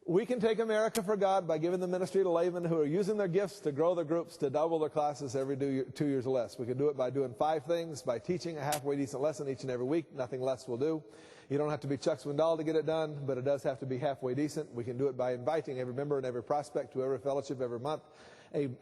We can take America for God by giving the ministry to laymen who are using their gifts to grow their groups to double their classes every 2 years or less. We can do it by doing 5 things, by teaching a halfway decent lesson each and every week. Nothing less will do. You don't have to be Chuck Swindoll to get it done, but it does have to be halfway decent. We can do it by inviting every member and every prospect to every fellowship every month.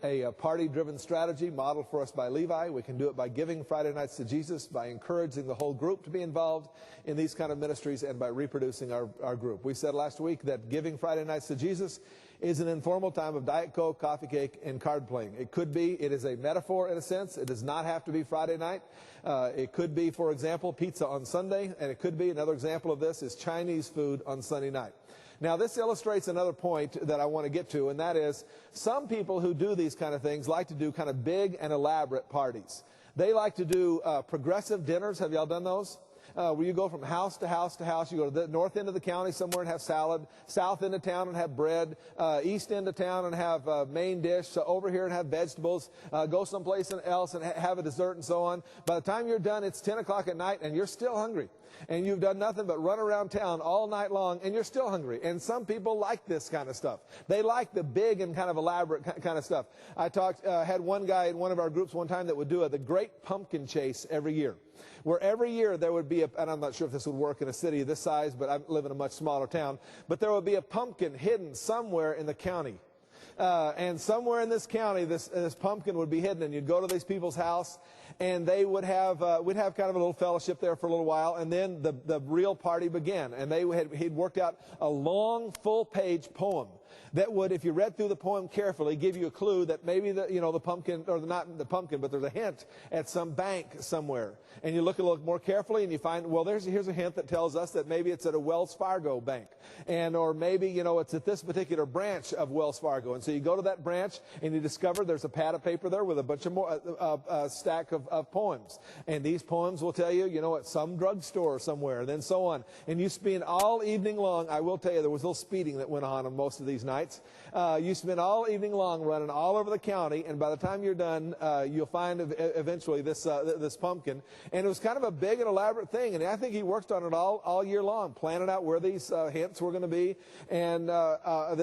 A party-driven strategy modeled for us by Levi. We can do it by giving Friday nights to Jesus, by encouraging the whole group to be involved in these kind of ministries, and by reproducing our group. We said last week that giving Friday nights to Jesus is an informal time of Diet Coke, coffee cake, and card playing. It could be, it is a metaphor in a sense. It does not have to be Friday night. It could be, for example, pizza on Sunday, and it could be, another example of this is Chinese food on Sunday night. Now, this illustrates another point that I want to get to, and that is some people who do these kind of things like to do kind of big and elaborate parties. They like to do progressive dinners. Have y'all done those? Where you go from house to house to house. You go to the north end of the county somewhere and have salad, south end of town and have bread, east end of town and have main dish, so over here and have vegetables, go someplace else and have a dessert and so on. By the time you're done, it's 10 o'clock at night and you're still hungry. And you've done nothing but run around town all night long, and you're still hungry. And some people like this kind of stuff. They like the big and kind of elaborate kind of stuff. I had one guy in one of our groups one time that would do the Great Pumpkin Chase every year, where every year there would be and I'm not sure if this would work in a city this size, but I live in a much smaller town, but there would be a pumpkin hidden somewhere in the county. And somewhere in this county, this pumpkin would be hidden, and you'd go to these people's house, and they would have, we'd have kind of a little fellowship there for a little while, and then the real party began. And he'd worked out a long, full-page poem that would, if you read through the poem carefully, give you a clue that maybe the pumpkin, or not the pumpkin, but there's a hint at some bank somewhere. And you look a little more carefully and you find, well, here's a hint that tells us that maybe it's at a Wells Fargo bank. Or maybe, it's at this particular branch of Wells Fargo. And so you go to that branch and you discover there's a pad of paper there with a bunch of more, stack of poems. And these poems will tell you, at some drugstore somewhere, and then so on. And you spend all evening long, I will tell you, there was a little speeding that went on most of these nights. You spend all evening long running all over the county, and by the time you're done, you'll find eventually this pumpkin. And it was kind of a big and elaborate thing, and I think he worked on it all year long, planning out where these hints were going to be, and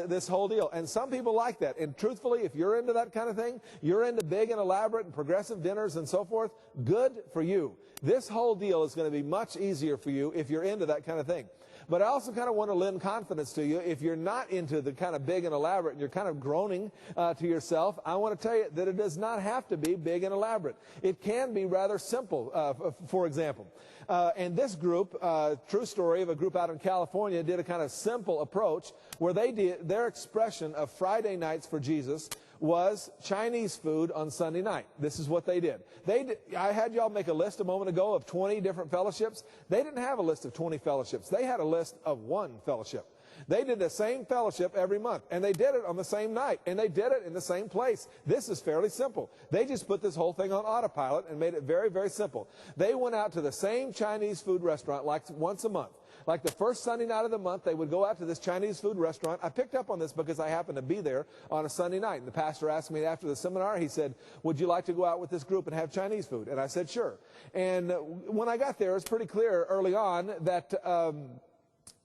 this whole deal. And some people like that. And truthfully, if you're into that kind of thing, you're into big and elaborate and progressive dinners and so forth, good for you. This whole deal is going to be much easier for you if you're into that kind of thing. But I also kind of want to lend confidence to you. If you're not into the kind of big and elaborate and you're kind of groaning to yourself, I want to tell you that it does not have to be big and elaborate. It can be rather simple, for example. And this group, true story of a group out in California, did a kind of simple approach where they did their expression of Friday nights for Jesus was Chinese food on Sunday night. This is what they did. I had y'all make a list a moment ago of 20 different fellowships. They didn't have a list of 20 fellowships. They had a list of one fellowship. They did the same fellowship every month, and they did it on the same night, and they did it in the same place. This is fairly simple. They just put this whole thing on autopilot and made it very, very simple. They went out to the same Chinese food restaurant like once a month. Like the first Sunday night of the month, they would go out to this Chinese food restaurant. I picked up on this because I happened to be there on a Sunday night. And the pastor asked me after the seminar, he said, would you like to go out with this group and have Chinese food? And I said, sure. And when I got there, it was pretty clear early on that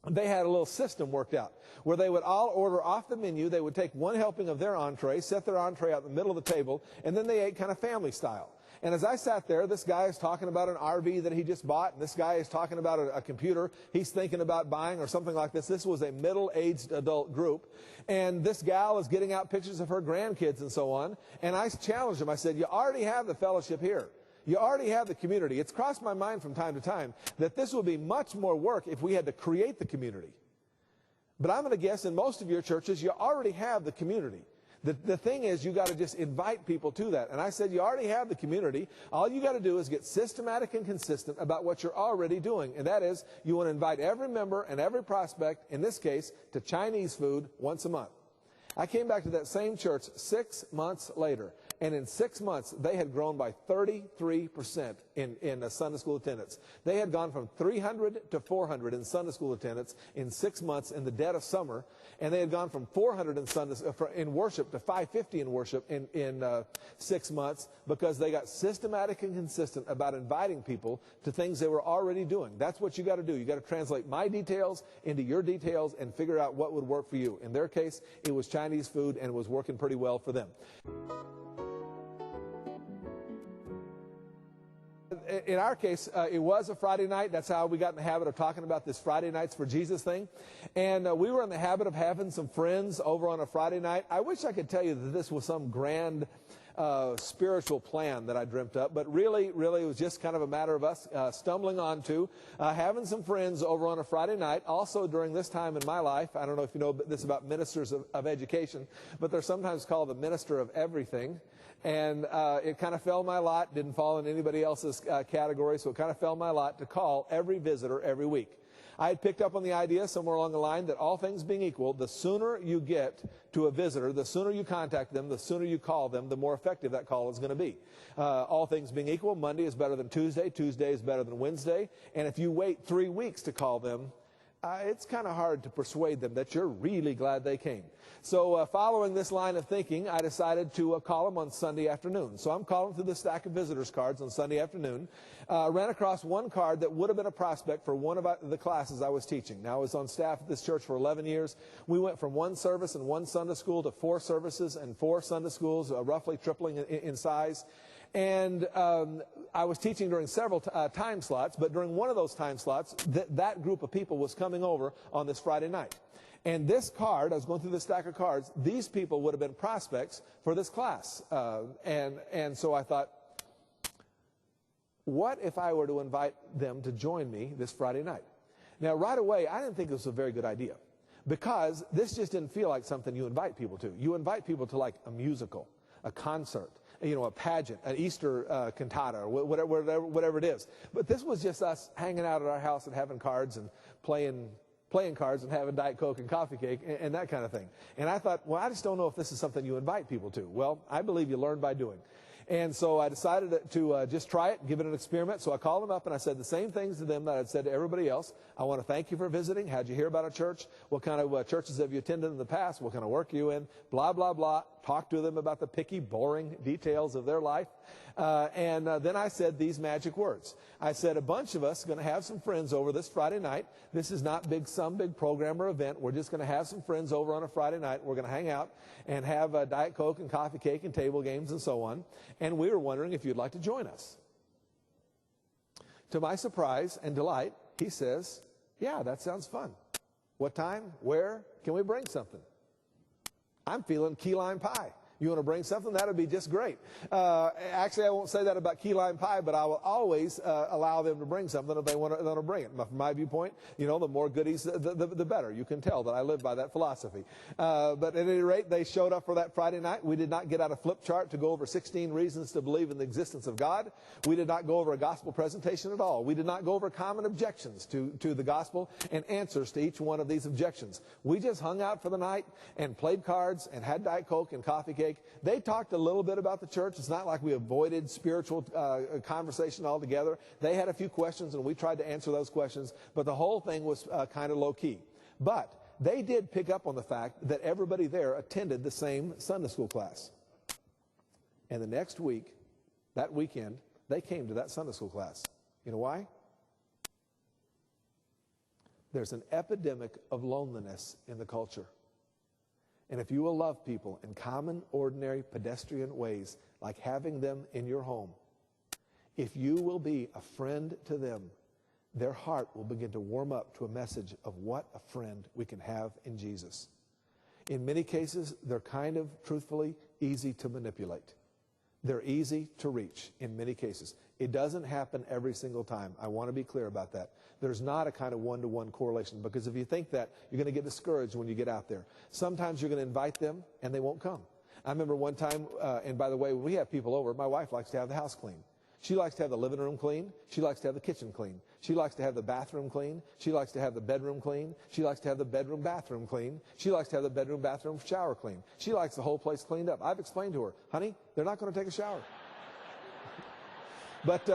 they had a little system worked out where they would all order off the menu. They would take one helping of their entree, set their entree out in the middle of the table, and then they ate kind of family style. And as I sat there, this guy is talking about an RV that he just bought, and this guy is talking about a computer he's thinking about buying or something like this. This was a middle-aged adult group. And this gal is getting out pictures of her grandkids and so on. And I challenged him. I said, you already have the fellowship here. You already have the community. It's crossed my mind from time to time that this would be much more work if we had to create the community. But I'm going to guess in most of your churches, you already have the community. The thing is, you got to just invite people to that. And I said, you already have the community. All you got to do is get systematic and consistent about what you're already doing. And that is, you want to invite every member and every prospect, in this case, to Chinese food once a month. I came back to that same church 6 months later, and in 6 months, they had grown by 33% in Sunday school attendance. They had gone from 300 to 400 in Sunday school attendance in 6 months in the dead of summer, and they had gone from 400 in worship to 550 in worship in 6 months, because they got systematic and consistent about inviting people to things they were already doing. That's what you got to do. You got to translate my details into your details and figure out what would work for you. In their case, it was Chinese food, and it was working pretty well for them. In our case, it was a Friday night. That's how we got in the habit of talking about this Friday Nights for Jesus thing. And we were in the habit of having some friends over on a Friday night. I wish I could tell you that this was some grand spiritual plan that I dreamt up, but really it was just kind of a matter of us stumbling onto having some friends over on a Friday night. Also during this time in my life, I don't know if you know this about ministers of education, but they're sometimes called the minister of everything. And it kind of fell my lot, didn't fall in anybody else's category, so it kind of fell my lot to call every visitor every week. I had picked up on the idea somewhere along the line that all things being equal, the sooner you get to a visitor, the sooner you contact them, the sooner you call them, the more effective that call is going to be. All things being equal, Monday is better than Tuesday, Tuesday is better than Wednesday, and if you wait 3 weeks to call them, it's kind of hard to persuade them that you're really glad they came. So following this line of thinking, I decided to call them on Sunday afternoon. So I'm calling through the stack of visitors cards on Sunday afternoon. Ran across one card that would have been a prospect for one of the classes I was teaching. Now, I was on staff at this church for 11 years. We went from one service and one Sunday school to 4 services and 4 Sunday schools, roughly tripling in size. And I was teaching during several time slots, but during one of those time slots, that group of people was coming over on this Friday night. And this card, I was going through this stack of cards, these people would have been prospects for this class. And so I thought, what if I were to invite them to join me this Friday night? Now, right away, I didn't think this was a very good idea, because this just didn't feel like something you invite people to. You invite people to like a musical, a concert, a pageant, an Easter cantata, or whatever it is. But this was just us hanging out at our house and having cards and playing cards and having Diet Coke and coffee cake and that kind of thing. And I thought, well, I just don't know if this is something you invite people to. Well, I believe you learn by doing. And so I decided to just try it, give it an experiment. So I called them up and I said the same things to them that I'd said to everybody else. I want to thank you for visiting. How'd you hear about our church? What kind of churches have you attended in the past? What kind of work are you in? Blah, blah, blah. Talk to them about the picky, boring details of their life. And then I said these magic words. I said, a bunch of us are going to have some friends over this Friday night. This is not some big program or event. We're just going to have some friends over on a Friday night. We're going to hang out and have Diet Coke and coffee cake and table games and so on. And we were wondering if you'd like to join us. To my surprise and delight, he says, yeah, that sounds fun. What time? Where? Can we bring something? I'm feeling key lime pie. You want to bring something? That would be just great. Actually, I won't say that about key lime pie, but I will always allow them to bring something if they want to bring it. From my viewpoint, the more goodies, the better. You can tell that I live by that philosophy. But at any rate, they showed up for that Friday night. We did not get out a flip chart to go over 16 reasons to believe in the existence of God. We did not go over a gospel presentation at all. We did not go over common objections to the gospel and answers to each one of these objections. We just hung out for the night and played cards and had Diet Coke and coffee cake. They talked a little bit about the church. It's not like we avoided spiritual conversation altogether. They had a few questions, and we tried to answer those questions, but the whole thing was kind of low-key. But they did pick up on the fact that everybody there attended the same Sunday school class. And the next week, that weekend, they came to that Sunday school class. You know why? There's an epidemic of loneliness in the culture. And if you will love people in common, ordinary, pedestrian ways, like having them in your home, if you will be a friend to them, their heart will begin to warm up to a message of what a friend we can have in Jesus. In many cases, they're kind of, truthfully, easy to manipulate. They're easy to reach in many cases. It doesn't happen every single time. I want to be clear about that. There's not a kind of one-to-one correlation, because if you think that, you're going to get discouraged when you get out there. Sometimes you're going to invite them and they won't come. I remember one time, and by the way, when we have people over, my wife likes to have the house clean. She likes to have the living room clean. She likes to have the kitchen clean. She likes to have the bathroom clean. She likes to have the bedroom clean. She likes to have the bedroom bathroom clean. She likes to have the bedroom bathroom shower clean. She likes the whole place cleaned up. I've explained to her, honey, they're not going to take a shower. But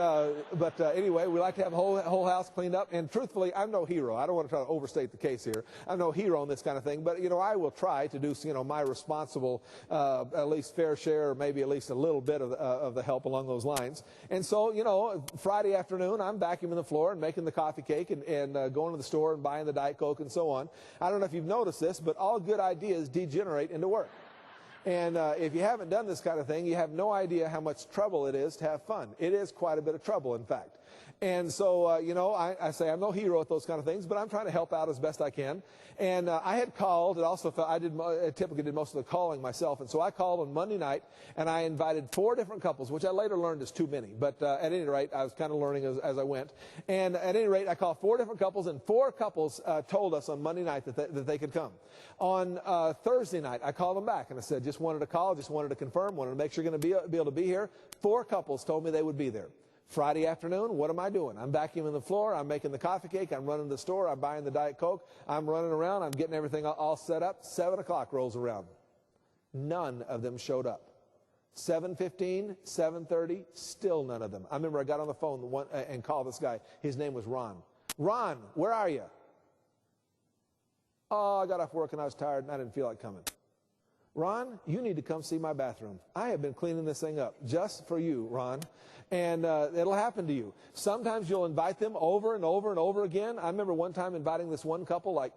anyway, we like to have the whole house cleaned up. And truthfully, I'm no hero. I don't want to try to overstate the case here. I'm no hero in this kind of thing. But, I will try to do, my responsible, at least fair share, or maybe at least a little bit of the help along those lines. And so, Friday afternoon, I'm vacuuming the floor and making the coffee cake and going to the store and buying the Diet Coke and so on. I don't know if you've noticed this, but all good ideas degenerate into work. And if you haven't done this kind of thing, you have no idea how much trouble it is to have fun. It is quite a bit of trouble, in fact. And so, I say I'm no hero at those kind of things, but I'm trying to help out as best I can. And I had called, and also I typically did most of the calling myself. And so I called on Monday night, and I invited 4 different couples, which I later learned is too many. But at any rate, I was kind of learning as I went. And at any rate, I called 4 different couples, and 4 couples told us on Monday night that they could come. On Thursday night, I called them back, and I said, just wanted to call, just wanted to confirm, wanted to make sure you're going to be able to be here. 4 couples told me they would be there. Friday afternoon, what am I doing? I'm vacuuming the floor, I'm making the coffee cake, I'm running to the store, I'm buying the Diet Coke, I'm running around, I'm getting everything all set up. 7 o'clock rolls around. None of them showed up. 7:15, 7:30, still none of them. I remember I got on the phone and called this guy. His name was Ron. Ron, where are you? Oh, I got off work and I was tired and I didn't feel like coming. Ron, you need to come see my bathroom. I have been cleaning this thing up just for you, Ron. And it'll happen to you. Sometimes you'll invite them over and over and over again. I remember one time inviting this one couple like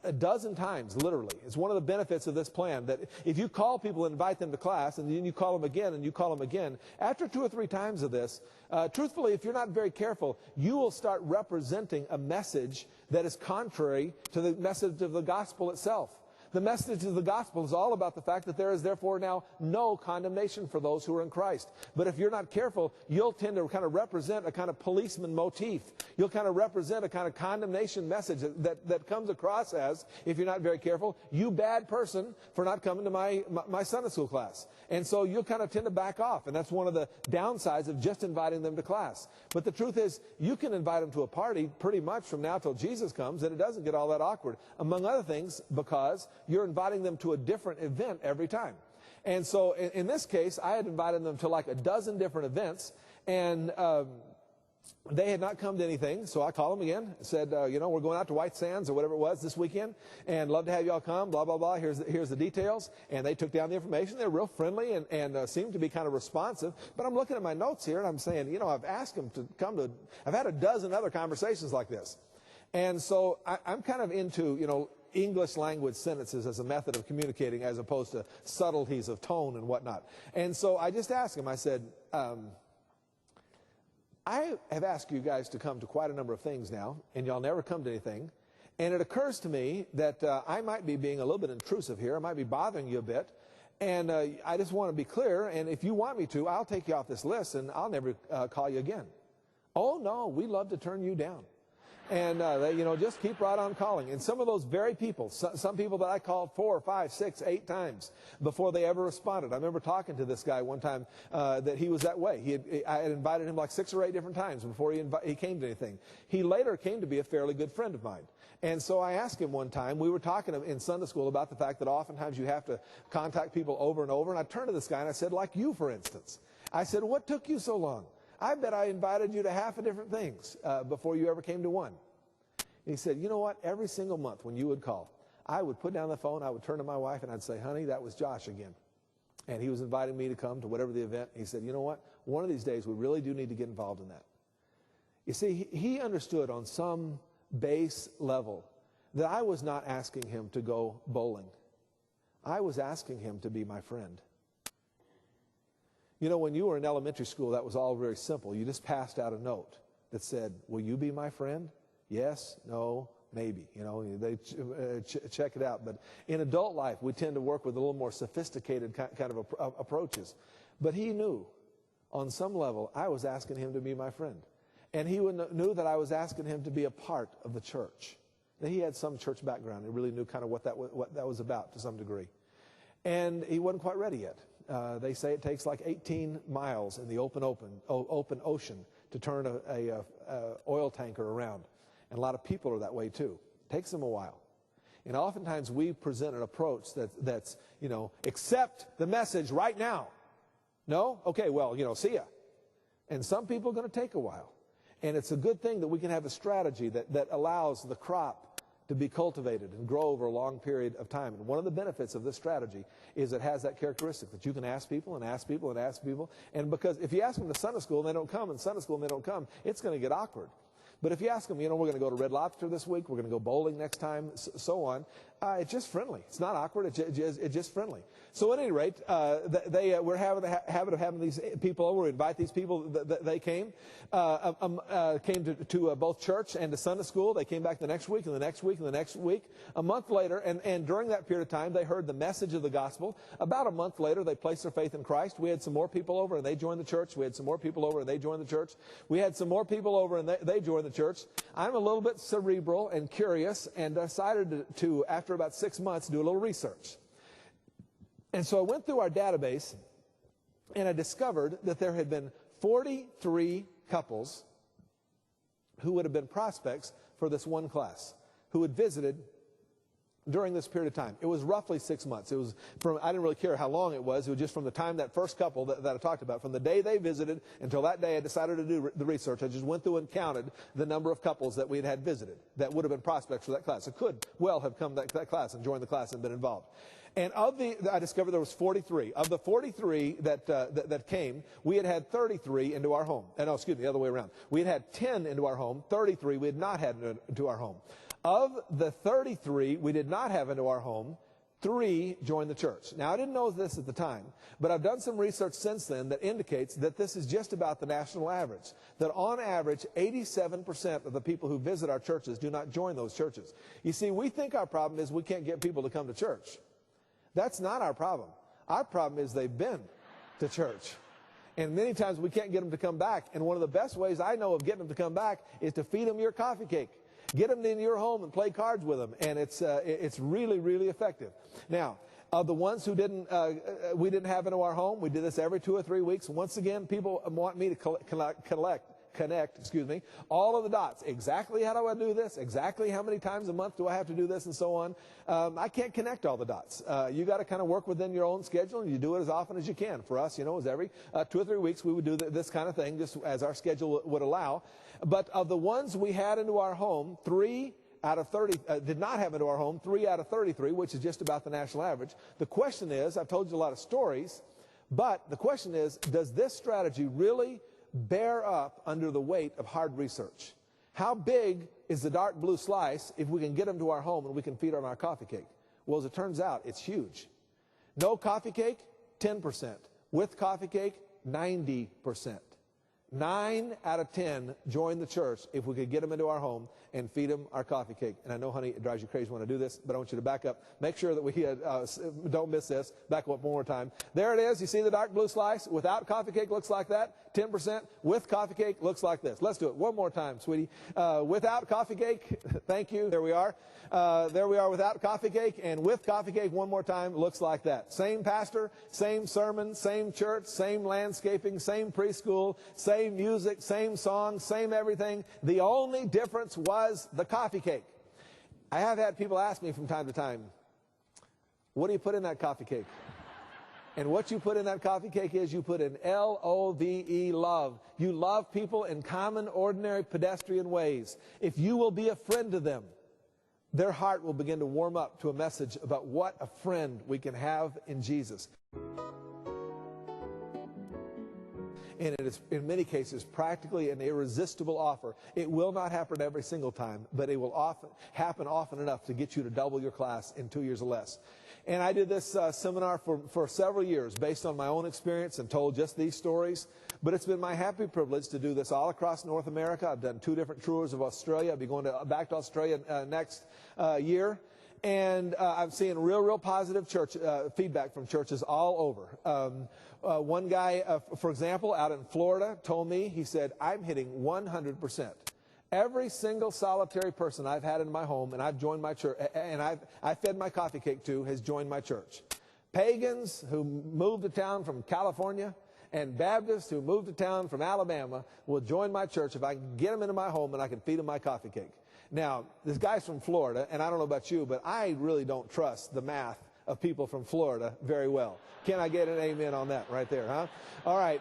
a dozen times, literally. It's one of the benefits of this plan, that if you call people and invite them to class, and then you call them again and you call them again, after 2 or 3 times of this, truthfully, if you're not very careful, you will start representing a message that is contrary to the message of the gospel itself. The message of the gospel is all about the fact that there is therefore now no condemnation for those who are in Christ. But if you're not careful, you'll tend to kind of represent a kind of policeman motif. You'll kind of represent a kind of condemnation message that comes across as, if you're not very careful, you bad person for not coming to my Sunday school class. And so you'll kind of tend to back off. And that's one of the downsides of just inviting them to class. But the truth is, you can invite them to a party pretty much from now till Jesus comes, and it doesn't get all that awkward. Among other things, because you're inviting them to a different event every time. And so in this case, I had invited them to like a dozen different events, and they had not come to anything. So I called them again and said, we're going out to White Sands or whatever it was this weekend, and love to have y'all come, blah, blah, blah. Here's the details. And they took down the information. They're real friendly and seemed to be kind of responsive. But I'm looking at my notes here, and I'm saying, I've asked them to come to, I've had a dozen other conversations like this. And so I'm kind of into, English language sentences as a method of communicating as opposed to subtleties of tone and whatnot. And so I just asked him, I said, I have asked you guys to come to quite a number of things now, and y'all never come to anything. And it occurs to me that I might be being a little bit intrusive here. I might be bothering you a bit. And I just want to be clear. And if you want me to, I'll take you off this list, and I'll never call you again. Oh, no, we love to turn you down. And, just keep right on calling. And some of those very people, some people that I called 4, 5, 6, 8 times before they ever responded. I remember talking to this guy one time that he was that way. I had invited him like 6 or 8 different times before he came to anything. He later came to be a fairly good friend of mine. And so I asked him one time, we were talking in Sunday school about the fact that oftentimes you have to contact people over and over. And I turned to this guy and I said, like you, for instance. I said, what took you so long? I bet I invited you to half of different things before you ever came to one. And he said, you know what? Every single month when you would call, I would put down the phone, I would turn to my wife, and I'd say, honey, that was Josh again. And he was inviting me to come to whatever the event. He said, you know what? One of these days we really do need to get involved in that. You see, he understood on some base level that I was not asking him to go bowling. I was asking him to be my friend. When you were in elementary school, that was all very simple. You just passed out a note that said, will you be my friend? Yes, no, maybe. They check it out. But in adult life, we tend to work with a little more sophisticated kind of approaches. But he knew, on some level, I was asking him to be my friend. And he knew that I was asking him to be a part of the church. Now, he had some church background. He really knew kind of what that was about to some degree. And he wasn't quite ready yet. They say it takes like 18 miles in the open ocean to turn a oil tanker around. And a lot of people are that way too. It takes them a while. And oftentimes we present an approach that's, accept the message right now. No? Okay, well, see ya. And some people are going to take a while. And it's a good thing that we can have a strategy that allows the crop to be cultivated and grow over a long period of time. And one of the benefits of this strategy is it has that characteristic that you can ask people and ask people and ask people. And because if you ask them to Sunday school and they don't come, and Sunday school and they don't come, it's going to get awkward. But if you ask them, we're going to go to Red Lobster this week, we're going to go bowling next time, so on, it's just friendly. It's not awkward. It's just friendly. So at any rate, we're having the habit of having these people over. We invite these people. They came to both church and to Sunday school. They came back the next week and the next week and the next week. A month later, and during that period of time, they heard the message of the gospel. About a month later, they placed their faith in Christ. We had some more people over and they joined the church. We had some more people over and they joined the church. We had some more people over and they joined the church. I'm a little bit cerebral and curious and decided to after about 6 months, do a little research. And so I went through our database and I discovered that there had been 43 couples who would have been prospects for this one class, who had visited during this period of time. It was roughly 6 months. It was I didn't really care how long it was. It was just from the time that first couple that I talked about, from the day they visited until that day I decided to do the research. I just went through and counted the number of couples that we had visited that would have been prospects for that class. It could well have come to that class and joined the class and been involved. And I discovered there was 43. Of the 43 that came, we had 33 into our home. No, excuse me, the other way around. We had 10 into our home. 33 we had not had into our home. Of the 33 we did not have into our home, 3 joined the church. Now, I didn't know this at the time, but I've done some research since then that indicates that this is just about the national average. That on average, 87% of the people who visit our churches do not join those churches. You see, we think our problem is we can't get people to come to church. That's not our problem. Our problem is they've been to church. And many times we can't get them to come back. And one of the best ways I know of getting them to come back is to feed them your coffee cake. Get them into your home and play cards with them, and it's really, really effective. Now, of the ones who we didn't have into our home, we did this every 2 or 3 weeks. Once again, people want me to connect all of the dots. Exactly how do I do this? Exactly how many times a month do I have to do this, and so on. I can't connect all the dots. You got to kind of work within your own schedule, and you do it as often as you can. For us, it was every 2 or 3 weeks we would do this kind of thing, just as our schedule would allow. But of the ones we had into our home, 3 out of 30 did not have into our home, 3 out of 33, which is just about the national average. The question is, I've told you a lot of stories, but the question is, does this strategy really bear up under the weight of hard research? How big is the dark blue slice if we can get them to our home and we can feed them our coffee cake? Well, as it turns out, it's huge. No coffee cake, 10%. With coffee cake, 90%. 9 out of 10 join the church if we could get them into our home and feed them our coffee cake. And I know, honey, it drives you crazy when I do this, but I want you to back up. Make sure that we don't miss this. Back up one more time. There it is. You see the dark blue slice? Without coffee cake looks like that. 10%. With coffee cake looks like this. Let's do it one more time, sweetie. Without coffee cake, thank you. There we are. There we are without coffee cake. And with coffee cake one more time looks like that. Same pastor, same sermon, same church, same landscaping, same preschool, same music, same song, same everything. The only difference was the coffee cake. I have had people ask me from time to time, what do you put in that coffee cake? And what you put in that coffee cake is you put in L-O-V-E, love. You love people in common, ordinary, pedestrian ways. If you will be a friend to them, their heart will begin to warm up to a message about what a friend we can have in Jesus. And it is, in many cases, practically an irresistible offer. It will not happen every single time, but it will happen often enough to get you to double your class in 2 years or less. And I did this seminar for several years based on my own experience and told just these stories. But it's been my happy privilege to do this all across North America. I've done 2 different tours of Australia. I'll be going back to Australia next year. And I'm seeing real positive church feedback from churches all over. One guy, for example, out in Florida told me, he said, I'm hitting 100%. Every single solitary person I've had in my home, and I've joined my church, and I fed my coffee cake to, has joined my church. Pagans who moved to town from California And Baptists who move to town from Alabama will join my church if I can get them into my home and I can feed them my coffee cake. Now, this guy's from Florida, and I don't know about you, but I really don't trust the math of people from Florida very well. Can I get an amen on that right there, huh? All right,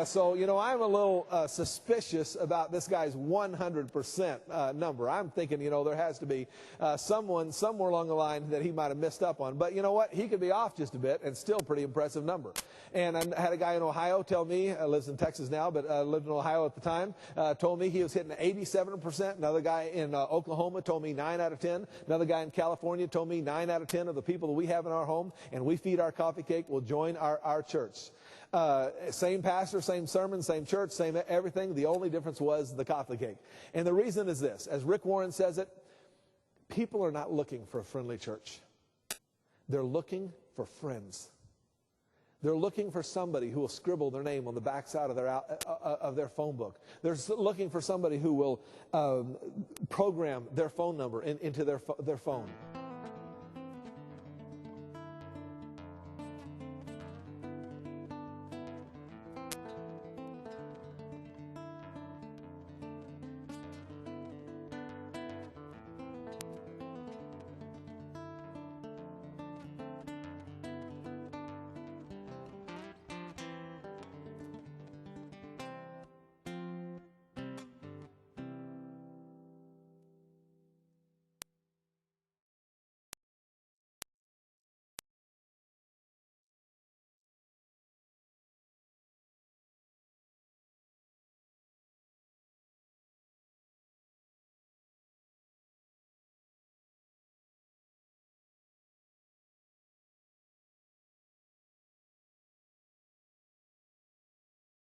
so, you know, I'm a little suspicious about this guy's 100% number. I'm thinking, you know, there has to be someone somewhere along the line that he might have missed up on. But you know what? He could be off just a bit and still pretty impressive number. And I had a guy in Ohio tell me, lives in Texas now, but lived in Ohio at the time, told me he was hitting 87%. Another guy in Oklahoma told me 9 out of 10. Another guy in California told me 9 out of 10 of the people that we have in our home and we feed our coffee cake will join our church. Same pastor, same sermon, same church, same everything. The only difference was the coffee cake. And the reason is this. As Rick Warren says it, people are not looking for a friendly church. They're looking for friends. They're looking for somebody who will scribble their name on the backside of their phone book. They're looking for somebody who will program their phone number into their phone.